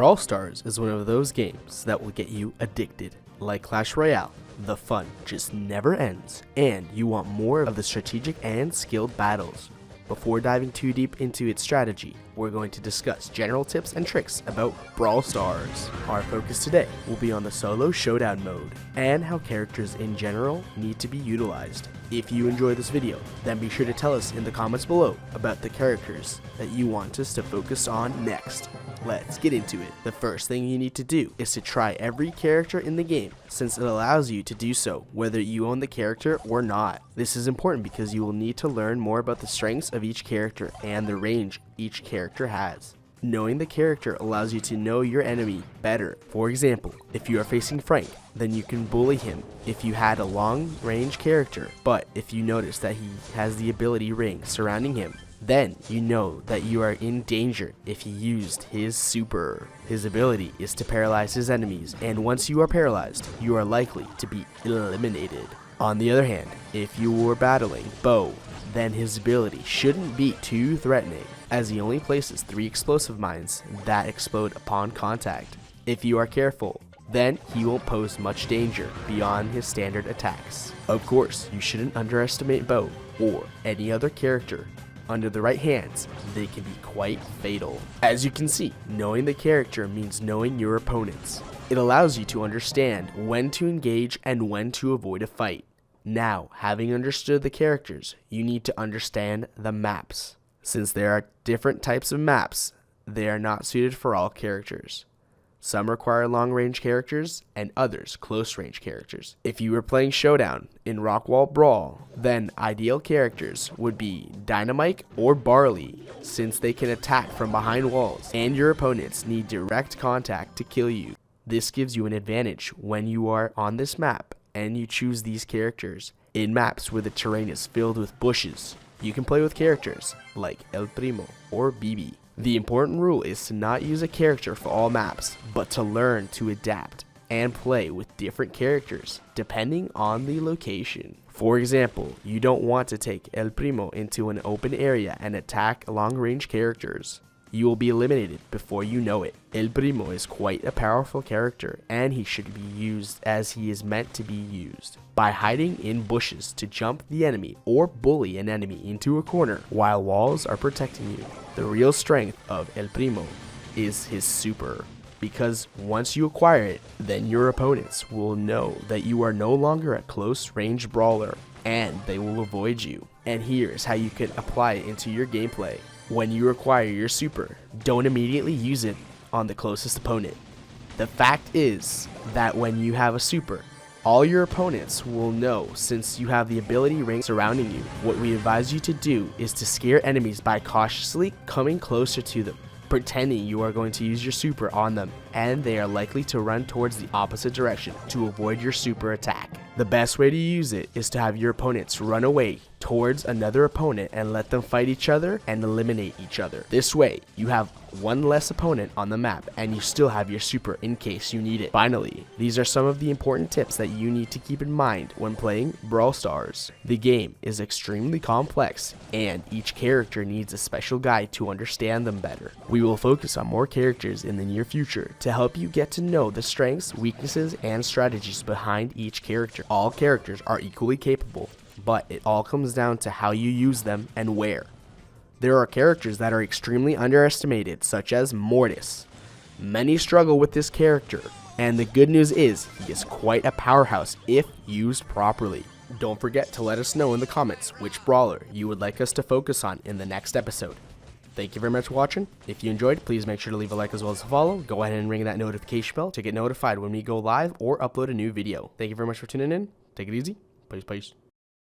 Brawl Stars is one of those games that will get you addicted. Like Clash Royale, the fun just never ends, and you want more of the strategic and skilled battles. Before diving too deep into its strategy, we're going to discuss general tips and tricks about Brawl Stars. Our focus today will be on the solo showdown mode, and how characters in general need to be utilized. If you enjoy this video, then be sure to tell us in the comments below about the characters that you want us to focus on next. Let's get into it. The first thing you need to do is to try every character in the game, since it allows you to do so whether you own the character or not. This is important because you will need to learn more about the strengths of each character and the range each character has. Knowing the character allows you to know your enemy better. For example, if you are facing Frank, then you can bully him if you had a long range character, but if you notice that he has the ability ring surrounding him, then you know that you are in danger if he used his super. His ability is to paralyze his enemies, and once you are paralyzed, you are likely to be eliminated. On the other hand, if you were battling Bo, then his ability shouldn't be too threatening, as he only places 3 explosive mines that explode upon contact. If you are careful, then he won't pose much danger beyond his standard attacks. Of course, you shouldn't underestimate Bo or any other character. Under the right hands, they can be quite fatal. As you can see, knowing the character means knowing your opponents. It allows you to understand when to engage and when to avoid a fight. Now, having understood the characters, you need to understand the maps. Since there are different types of maps, they are not suited for all characters. Some require long-range characters, and others close-range characters. If you were playing Showdown in Rockwall Brawl, then ideal characters would be Dynamite or Barley, since they can attack from behind walls, and your opponents need direct contact to kill you. This gives you an advantage when you are on this map, and you choose these characters. In maps where the terrain is filled with bushes, you can play with characters like El Primo or BB. The important rule is to not use a character for all maps, but to learn to adapt and play with different characters depending on the location. For example, you don't want to take El Primo into an open area and attack long-range characters. You will be eliminated before you know it. El Primo is quite a powerful character, and he should be used as he is meant to be used, by hiding in bushes to jump the enemy or bully an enemy into a corner while walls are protecting you. The real strength of El Primo is his super, because once you acquire it, then your opponents will know that you are no longer a close range brawler, and they will avoid you. And here's how you can apply it into your gameplay. When you acquire your super, don't immediately use it on the closest opponent. The fact is that when you have a super, all your opponents will know, since you have the ability ring surrounding you. What we advise you to do is to scare enemies by cautiously coming closer to them, pretending you are going to use your super on them, and they are likely to run towards the opposite direction to avoid your super attack. The best way to use it is to have your opponents run away towards another opponent and let them fight each other and eliminate each other. This way, you have one less opponent on the map, and you still have your super in case you need it. Finally, these are some of the important tips that you need to keep in mind when playing Brawl Stars. The game is extremely complex, and each character needs a special guide to understand them better. We will focus on more characters in the near future to help you get to know the strengths, weaknesses, and strategies behind each character. All characters are equally capable, but it all comes down to how you use them and where. There are characters that are extremely underestimated, such as Mortis. Many struggle with this character, and the good news is he is quite a powerhouse if used properly. Don't forget to let us know in the comments which brawler you would like us to focus on in the next episode. Thank you very much for watching. If you enjoyed, please make sure to leave a like as well as a follow. Go ahead and ring that notification bell to get notified when we go live or upload a new video. Thank you very much for tuning in. Take it easy. Peace.